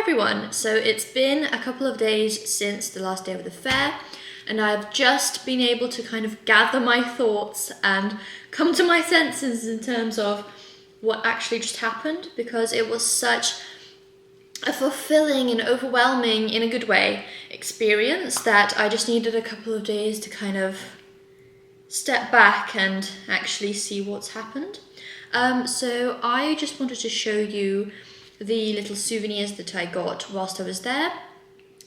everyone, so it's been a couple of days since the last day of the fair and I've just been able to kind of gather my thoughts and come to my senses in terms of what actually just happened, because it was such a fulfilling and overwhelming, in a good way, experience that I just needed a couple of days to kind of step back and actually see what's happened. So I just wanted to show you the little souvenirs that I got whilst I was there,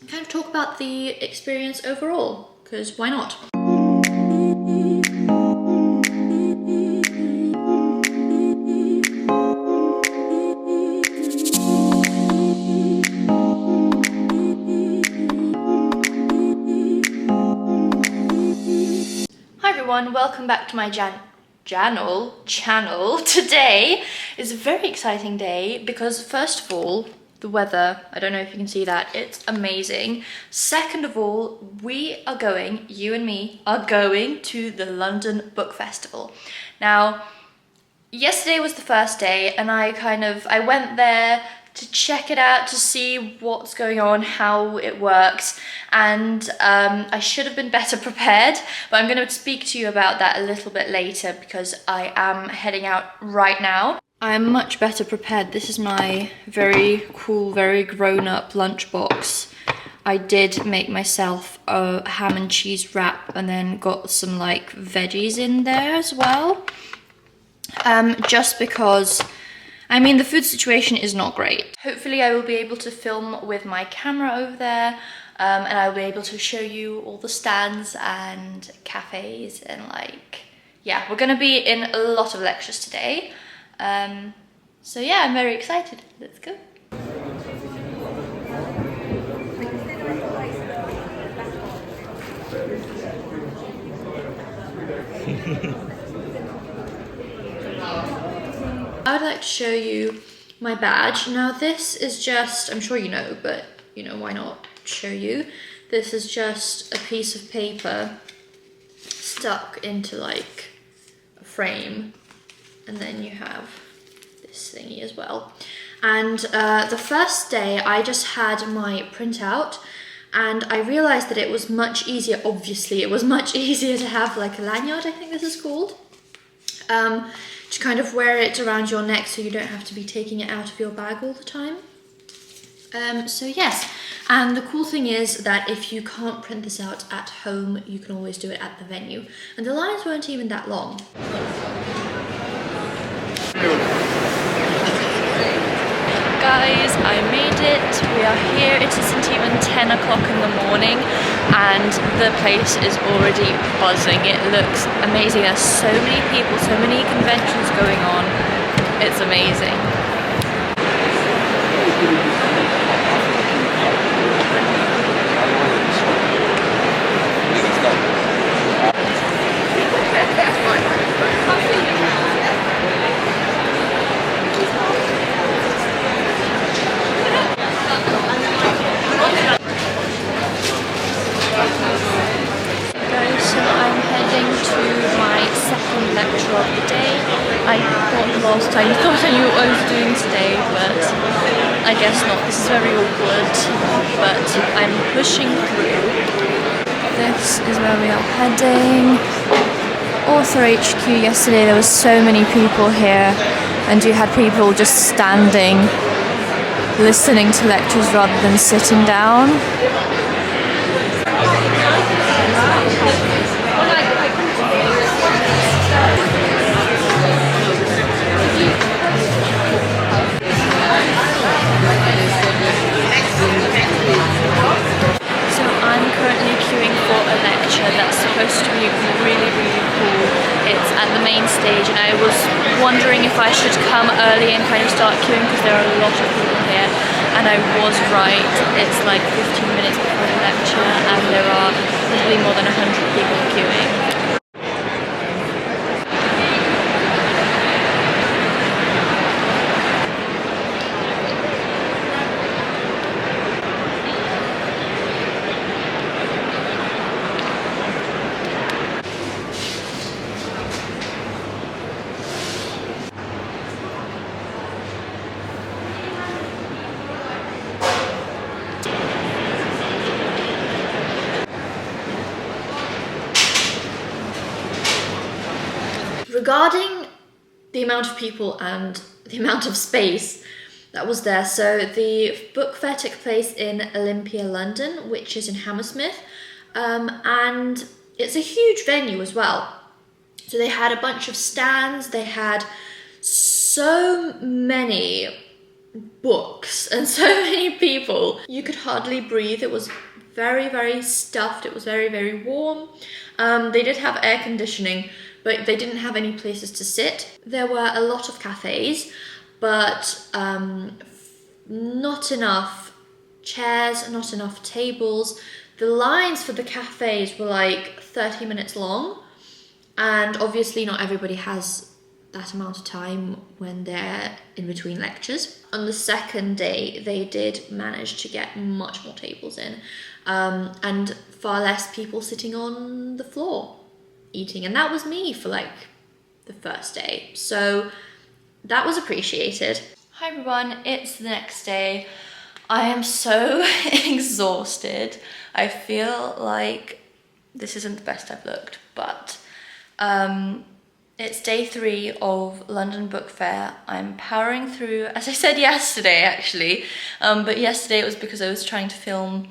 and kind of talk about the experience overall, because why not? Hi everyone, welcome back to my channel. Today is a very exciting day because first of all, the weather, I don't know if you can see that, it's amazing. Second of all, you and me are going to the London Book Festival. Now, yesterday was the first day and I went there to check it out, to see what's going on, how it works, and I should have been better prepared, but I'm going to speak to you about that a little bit later because I am heading out right now. I'm much better prepared. This is my very cool, very grown-up lunchbox. I did make myself a ham and cheese wrap and then got some like veggies in there as well. Just because, I mean, the food situation is not great. Hopefully I will be able to film with my camera over there, and I'll be able to show you all the stands and cafes and yeah, we're gonna be in a lot of lectures today. So yeah, I'm very excited. Let's go. I would like to show you my badge. Now this is just, I'm sure you know, but you know, why not show you? This is just a piece of paper stuck into like a frame, and then you have this thingy as well. And the first day I just had my printout and I realized that it was much easier, obviously it was much easier to have like a lanyard, I think this is called, to kind of wear it around your neck so you don't have to be taking it out of your bag all the time. So yes, and the cool thing is that if you can't print this out at home, you can always do it at the venue. And the lines weren't even that long. Guys, I made it. We are here. It isn't even 10 o'clock in the morning and the place is already buzzing. It looks amazing. There's so many people, so many conventions going on. It's amazing. I thought I knew what I was doing today, but I guess not. This is very awkward, but I'm pushing through. This is where we are heading. Author HQ. Yesterday there were so many people here, and you had people just standing, listening to lectures rather than sitting down. That's supposed to be really, really cool. It's at the main stage and I was wondering if I should come early and kind of start queuing because there are a lot of people here, and I was right. It's like 15 minutes before the lecture and there are probably more than 100 people queuing. regarding the amount of people and the amount of space that was there, so the book fair took place in Olympia, London, which is in Hammersmith, and it's a huge venue as well. So they had a bunch of stands, they had so many books and so many people. You could hardly breathe. It was very, very stuffed. It was very, very warm. They did have air conditioning, but they didn't have any places to sit. There were a lot of cafes, but not enough chairs, not enough tables. The lines for the cafes were like 30 minutes long, and obviously not everybody has that amount of time when they're in between lectures. On the second day, they did manage to get much more tables in, and far less people sitting on the floor eating, and that was me for like the first day, so that was appreciated. Hi everyone, it's the next day. I am so exhausted. I feel like this isn't the best I've looked, but it's day 3 of London Book Fair. I'm powering through, as I said yesterday actually, but yesterday it was because I was trying to film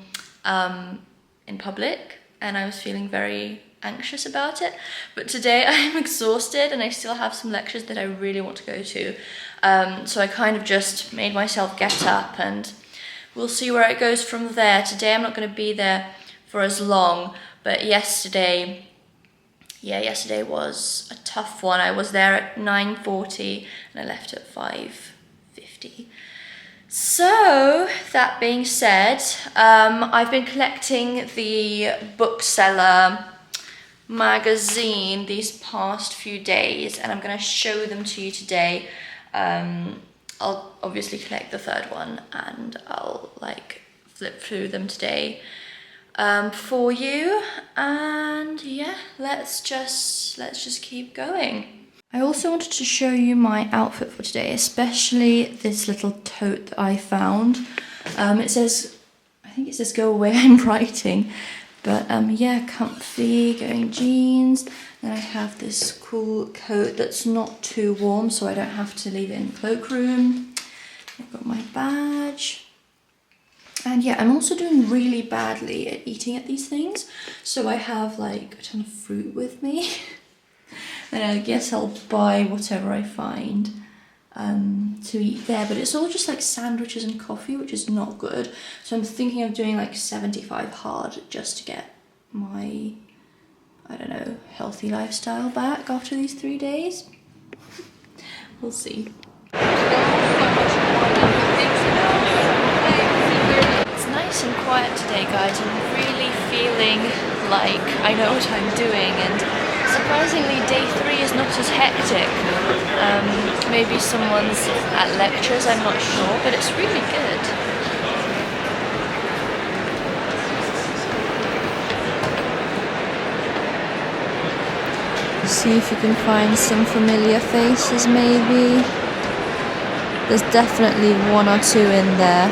in public and I was feeling very anxious about it. But today I am exhausted and I still have some lectures that I really want to go to. So I kind of just made myself get up and we'll see where it goes from there. Today I'm not going to be there for as long, but yesterday was a tough one. I was there at 9:40 and I left at 5:50. So, that being said, I've been collecting the Bookseller magazine these past few days and I'm going to show them to you today. I'll obviously collect the 3rd one and I'll like flip through them today for you, and yeah, let's just keep going. I also wanted to show you my outfit for today, especially this little tote that I found. It says, I think it says go away, I'm writing, but yeah, comfy, going jeans. Then I have this cool coat that's not too warm, so I don't have to leave it in the cloakroom. I've got my badge. And yeah, I'm also doing really badly at eating at these things. So I have like a ton of fruit with me. And I guess I'll buy whatever I find to eat there. But it's all just like sandwiches and coffee, which is not good. So I'm thinking of doing like 75 hard just to get my, I don't know, healthy lifestyle back after these 3 days. We'll see. It's nice and quiet today, guys. I'm really feeling like I know what I'm doing, and surprisingly day 3 is not as hectic. Maybe someone's at lectures, I'm not sure, but it's really good. See if you can find some familiar faces maybe. There's definitely 1 or 2 in there.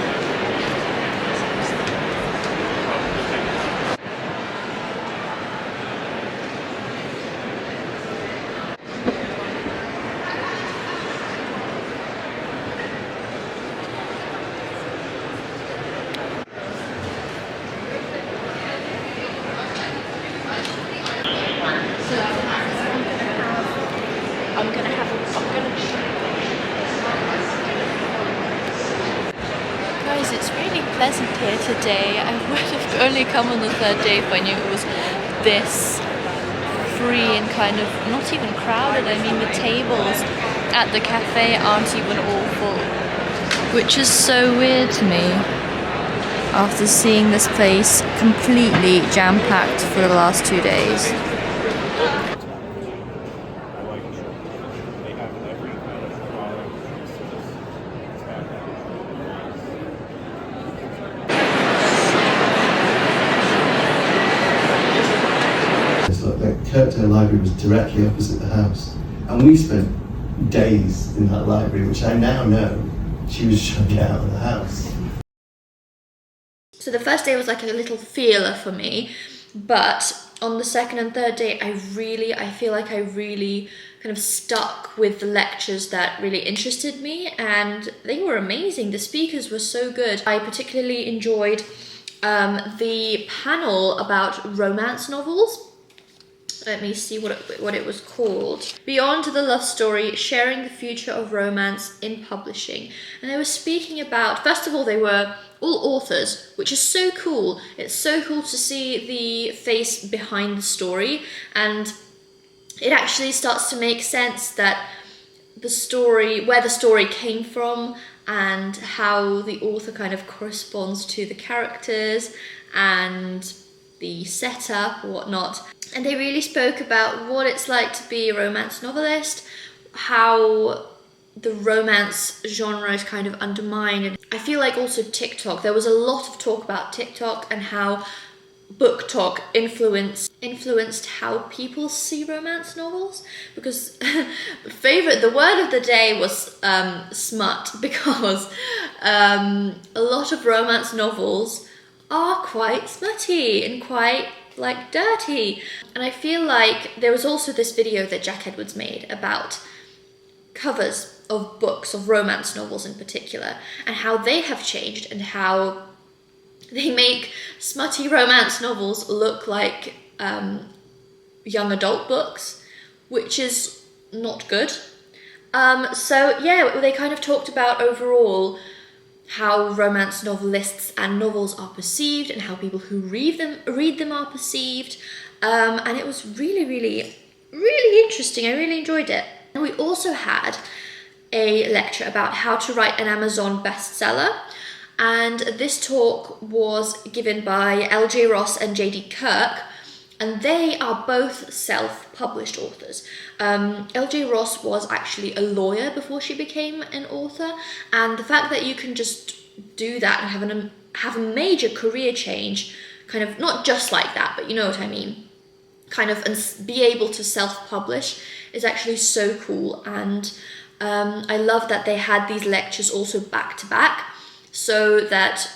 Guys, it's really pleasant here today. I would have only come on the 3rd day if I knew it was this free and kind of not even crowded. I mean, the tables at the cafe aren't even all full, which is so weird to me after seeing this place completely jam-packed for the last 2 days. Kirkdale Library was directly opposite the house, and we spent days in that library, which I now know she was trying to get out of the house. So the first day was like a little feeler for me, but on the 2nd and 3rd day I feel like I really kind of stuck with the lectures that really interested me, and they were amazing. The speakers were so good. I particularly enjoyed the panel about romance novels. Let me see what it was called. Beyond the Love Story, Sharing the Future of Romance in Publishing. And they were speaking about, first of all, they were all authors, which is so cool. It's so cool to see the face behind the story, and it actually starts to make sense that the story, where the story came from, and how the author kind of corresponds to the characters and the setup or whatnot. And they really spoke about what it's like to be a romance novelist, how the romance genre is kind of undermined. And I feel like also TikTok, there was a lot of talk about TikTok and how BookTok influenced how people see romance novels, because the word of the day was smut, because a lot of romance novels are quite smutty and quite like dirty. And I feel like there was also this video that Jack Edwards made about covers of books, of romance novels in particular, and how they have changed and how they make smutty romance novels look like young adult books, which is not good. So yeah, they kind of talked about overall how romance novelists and novels are perceived and how people who read them are perceived. And it was really, really, really interesting. I really enjoyed it. And we also had a lecture about how to write an Amazon bestseller. And this talk was given by LJ Ross and JD Kirk, and they are both self-published authors. LJ Ross was actually a lawyer before she became an author, and the fact that you can just do that and have a major career change, kind of not just like that, but you know what I mean, kind of, and be able to self-publish is actually so cool. And I love that they had these lectures also back to back, so that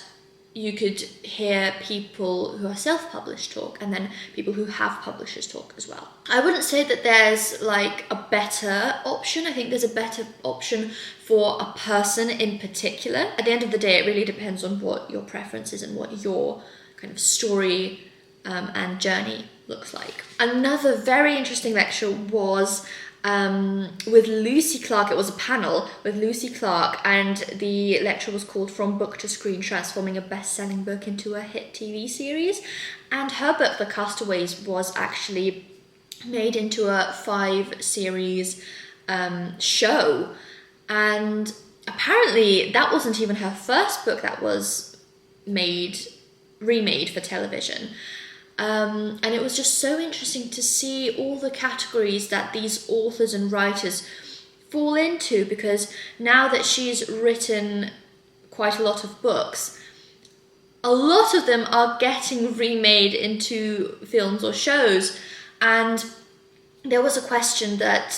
you could hear people who are self-published talk and then people who have publishers talk as well. I wouldn't say that there's like a better option. I think there's a better option for a person in particular. At the end of the day, it really depends on what your preference is and what your kind of story and journey looks like. Another very interesting lecture was with Lucy Clark. It was a panel with Lucy Clark, and the lecture was called From Book to Screen, Transforming a Best-Selling Book into a Hit TV Series. And her book, The Castaways, was actually made into a 5-series show. And apparently that wasn't even her first book that was remade for television. And it was just so interesting to see all the categories that these authors and writers fall into, because now that she's written quite a lot of books, a lot of them are getting remade into films or shows. And there was a question that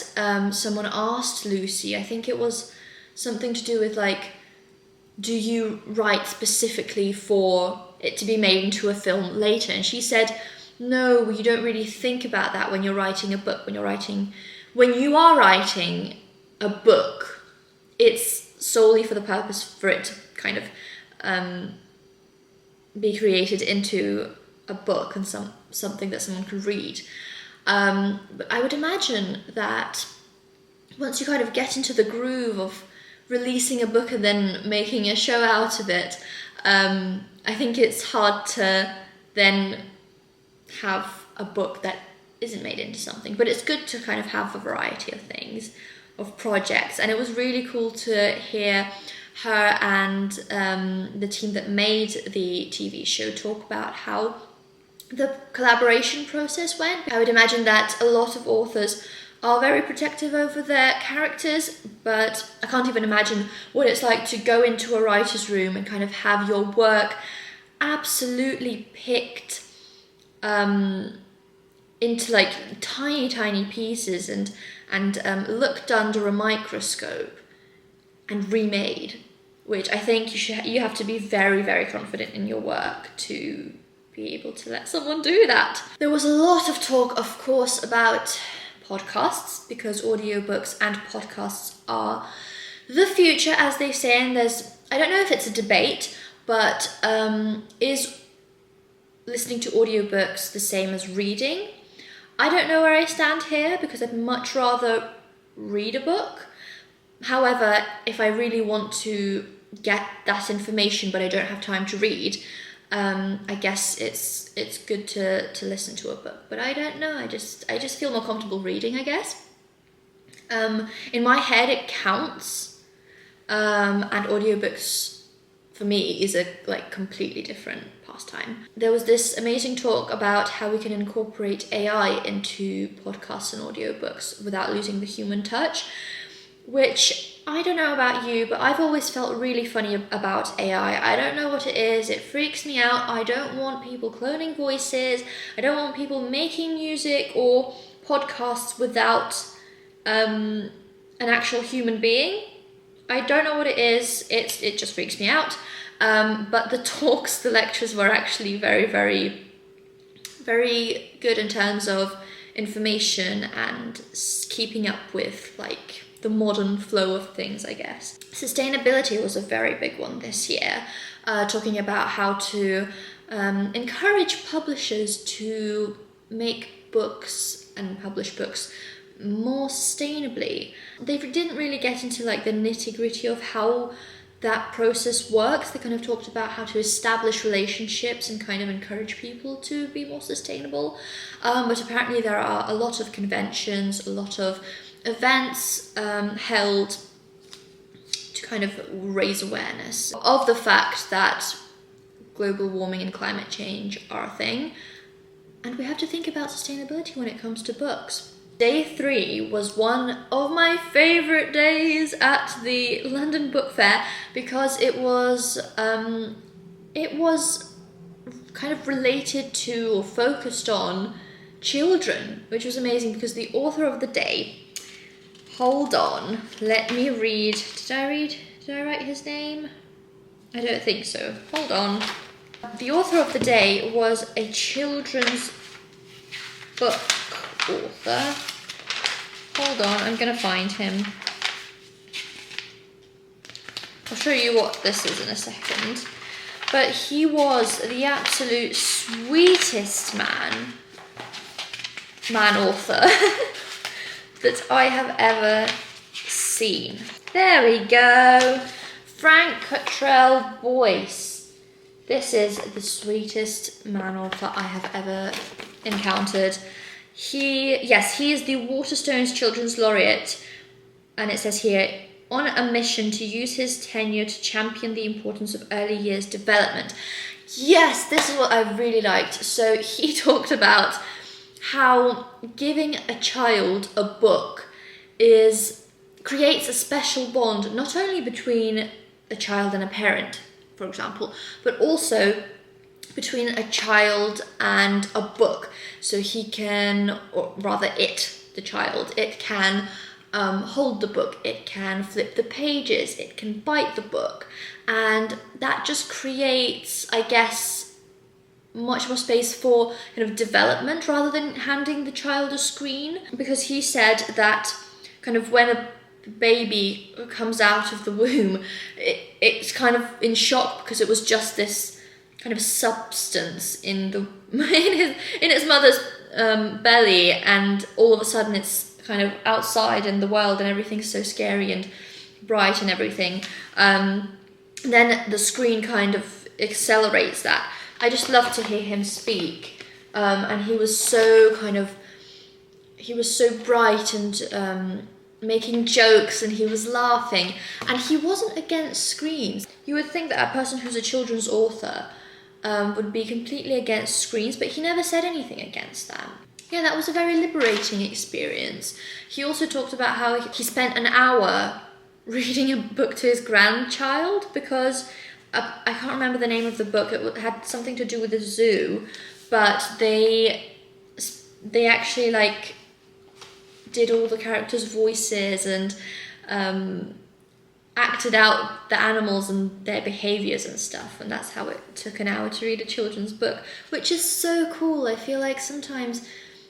someone asked Lucy, I think it was something to do with like, do you write specifically for it to be made into a film later? And she said, no, you don't really think about that when you're writing a book. When you are writing a book, it's solely for the purpose for it to kind of be created into a book and something that someone could read. But I would imagine that once you kind of get into the groove of releasing a book and then making a show out of it, I think it's hard to then have a book that isn't made into something. But it's good to kind of have a variety of things, of projects. And it was really cool to hear her and the team that made the TV show talk about how the collaboration process went. I would imagine that a lot of authors are very protective over their characters, but I can't even imagine what it's like to go into a writer's room and kind of have your work absolutely picked into like tiny pieces and looked under a microscope and remade, which I think you have to be very confident in your work to be able to let someone do that. There was a lot of talk, of course, about podcasts, because audiobooks and podcasts are the future, as they say. And I don't know if it's a debate, but is listening to audiobooks the same as reading? I don't know where I stand here, because I'd much rather read a book. However, if I really want to get that information but I don't have time to read, I guess it's good to listen to a book. But I don't know, I just feel more comfortable reading, I guess. In my head it counts, and audiobooks for me is a completely different pastime. There was this amazing talk about how we can incorporate AI into podcasts and audiobooks without losing the human touch, which I don't know about you, but I've always felt really funny about AI. I don't know what it is. It freaks me out. I don't want people cloning voices. I don't want people making music or podcasts without an actual human being. I don't know what it is. It just freaks me out. But the lectures were actually very, very, very good in terms of information and keeping up with the modern flow of things, I guess. Sustainability was a very big one this year, talking about how to encourage publishers to make books and publish books more sustainably. They didn't really get into the nitty-gritty of how that process works. They kind of talked about how to establish relationships and kind of encourage people to be more sustainable. But apparently there are a lot of conventions, a lot of events held to kind of raise awareness of the fact that global warming and climate change are a thing. And we have to think about sustainability when it comes to books. Day 3 was one of my favourite days at the London Book Fair, because it was kind of related to or focused on children, which was amazing, because the author of the day, hold on, let me read. Did I write his name? I don't think so. Hold on. The author of the day was a children's book author. Hold on, I'm gonna find him. I'll show you what this is in a second. But he was the absolute sweetest man author that I have ever seen. There we go. Frank Cottrell Boyce. This is the sweetest man author I have ever encountered. He is the Waterstones Children's Laureate, and it says here, on a mission to use his tenure to champion the importance of early years development. Yes, this is what I really liked. So he talked about how giving a child a book creates a special bond, not only between a child and a parent, for example, but also between a child and a book. So he can, or rather the child, it can hold the book, it can flip the pages, it can bite the book, and that just creates, I guess, much more space for kind of development rather than handing the child a screen. Because he said that kind of when a baby comes out of the womb, it's kind of in shock, because it was just this kind of substance in its mother's belly, and all of a sudden it's kind of outside in the world and everything's so scary and bright and everything. Then the screen kind of accelerates that. I just love to hear him speak, and he was so bright and making jokes, and he was laughing, and he wasn't against screens. You would think that a person who's a children's author would be completely against screens, but he never said anything against them. Yeah, that was a very liberating experience. He also talked about how he spent an hour reading a book to his grandchild, because I can't remember the name of the book. It had something to do with a zoo, but they actually did all the characters' voices and acted out the animals and their behaviours and stuff, and that's how it took an hour to read a children's book, which is so cool. I feel like sometimes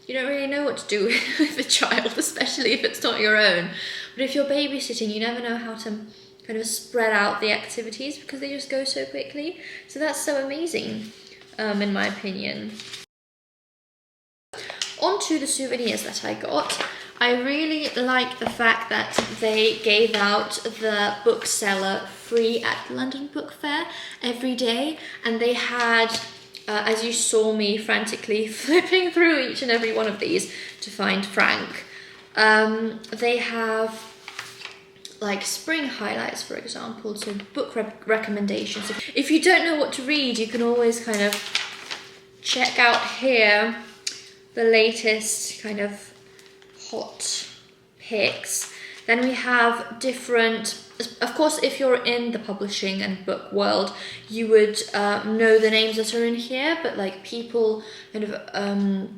you don't really know what to do with a child, especially if it's not your own. But if you're babysitting, you never know how to kind of spread out the activities because they just go so quickly. So that's so amazing, in my opinion. On to the souvenirs that I got. I really like the fact that they gave out the bookseller free at London Book Fair every day, and they had, as you saw me frantically flipping through each and every one of these to find Frank, they have like spring highlights, for example, so book recommendations. If you don't know what to read, you can always kind of check out here the latest kind of hot picks. Then we have different, of course, if you're in the publishing and book world, you would know the names that are in here, but like people kind of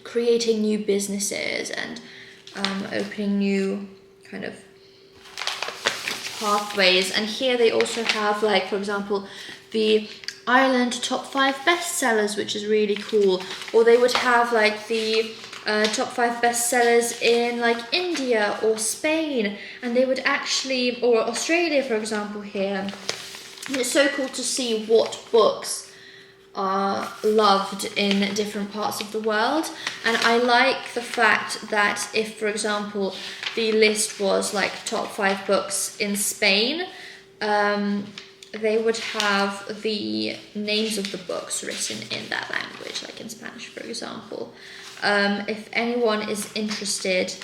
creating new businesses and opening new kind of pathways. And here they also have, like, for example, the Ireland top 5 bestsellers, which is really cool. Or they would have like the top 5 bestsellers in like India or Spain, and they would actually, or Australia, for example, here. And it's so cool to see what books are loved in different parts of the world. And I like the fact that if, for example, the list was like top 5 books in Spain, they would have the names of the books written in that language, like in Spanish, for example. If anyone is interested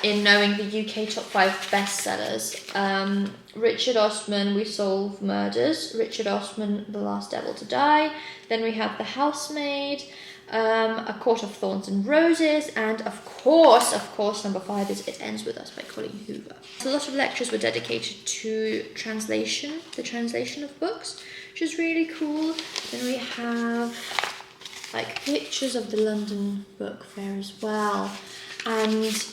in knowing the UK top 5 bestsellers, Richard Osman, We Solve Murders, Richard Osman, The Last Devil to Die, then we have The Housemaid, A Court of Thorns and Roses, and of course, number 5 is It Ends With Us by Colleen Hoover. So a lot of lectures were dedicated to translation, the translation of books, which is really cool. Then we have like pictures of the London Book Fair as well, and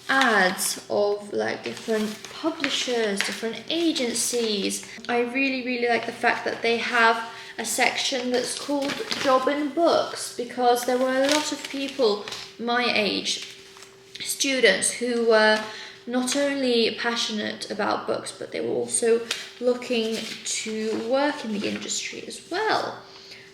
ads of like different publishers, different agencies. I really like the fact that they have a section that's called Job in Books, because there were a lot of people my age, students, who were not only passionate about books, but they were also looking to work in the industry as well.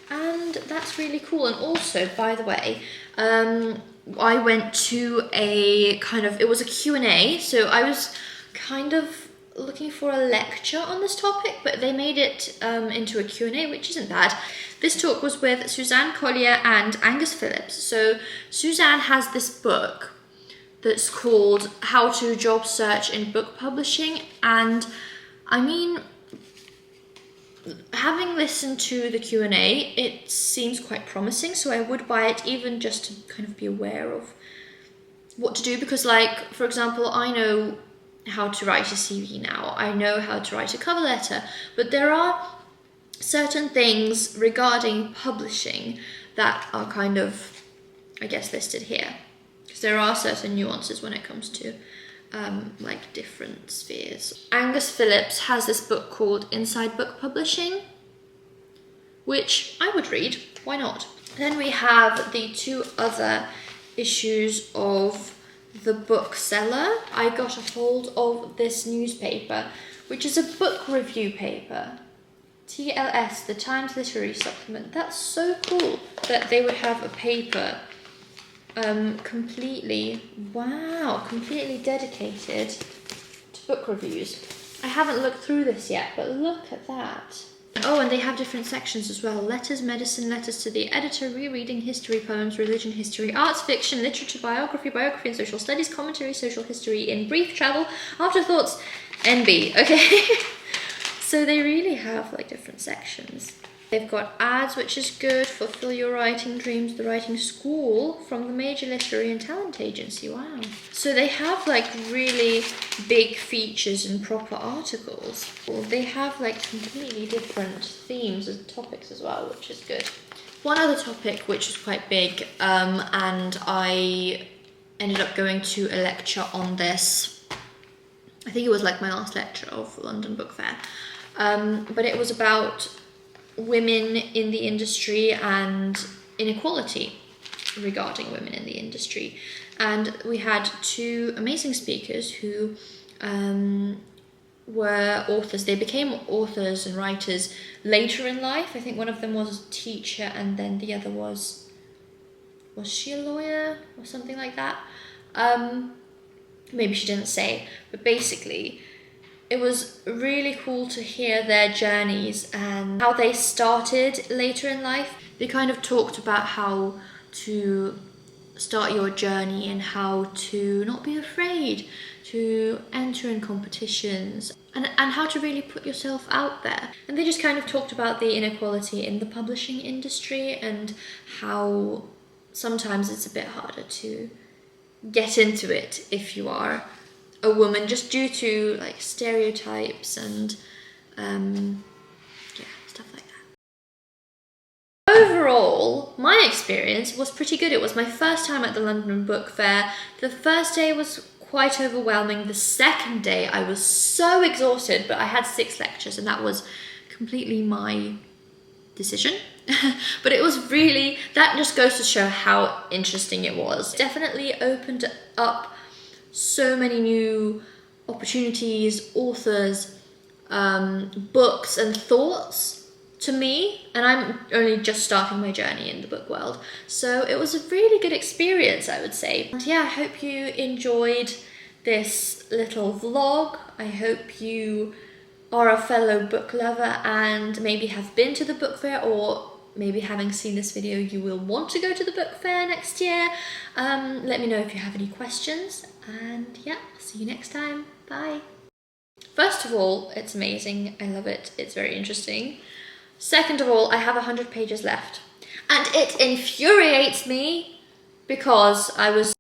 And that's really cool. And also, by the way, I went to a kind of, it was a Q&A, so I was kind of looking for a lecture on this topic, but they made it into a Q&A, which isn't bad. This talk was with Suzanne Collier and Angus Phillips. So Suzanne has this book that's called How to Job Search in Book Publishing, and I mean, having listened to the Q&A, it seems quite promising, so I would buy it, even just to kind of be aware of what to do, because like, for example, I know how to write a CV now, I know how to write a cover letter, but there are certain things regarding publishing that are kind of, I guess, listed here, because there are certain nuances when it comes to like different spheres. Angus Phillips has this book called Inside Book Publishing, which I would read, why not? Then we have the 2 other issues of The Bookseller. I got a hold of this newspaper, which is a book review paper. TLS, the Times Literary Supplement. That's so cool that they would have a paper completely dedicated to book reviews. I haven't looked through this yet, but look at that. Oh, and they have different sections as well. Letters, medicine, letters to the editor, rereading, history, poems, religion, history, arts, fiction, literature, biography and social studies, commentary, social history, in brief, travel, afterthoughts, NB. Okay. So they really have like different sections. They've got ads, which is good. Fulfill Your Writing Dreams, The Writing School from the Major Literary and Talent Agency. Wow. So they have like really big features and proper articles. They have like completely different themes and topics as well, which is good. One other topic which was quite big, and I ended up going to a lecture on this. I think it was like my last lecture of London Book Fair. But it was about women in the industry and inequality. regarding women in the industry. And we had two amazing speakers who were authors. They became authors and writers later in life. I think one of them was a teacher, and then the other was she a lawyer or something like that? Maybe she didn't say, but basically it was really cool to hear their journeys and how they started later in life. They kind of talked about how to start your journey and how to not be afraid to enter in competitions and how to really put yourself out there. And they just kind of talked about the inequality in the publishing industry and how sometimes it's a bit harder to get into it if you are a woman, just due to like stereotypes and stuff like that. Overall, my experience was pretty good. It was my first time at the London Book Fair. The first day was quite overwhelming. The second day I was so exhausted, but I had 6 lectures and that was completely my decision. But it was really, that just goes to show how interesting it was. Definitely opened up so many new opportunities, authors, books and thoughts to me, and I'm only just starting my journey in the book world. So it was a really good experience, I would say. And yeah, I hope you enjoyed this little vlog. I hope you are a fellow book lover and maybe have been to the book fair, or maybe having seen this video you will want to go to the book fair next year. Let me know if you have any questions, and yeah, see you next time. Bye. First of all, it's amazing. I love it. It's very interesting. Second of all, I have 100 pages left, and it infuriates me because I was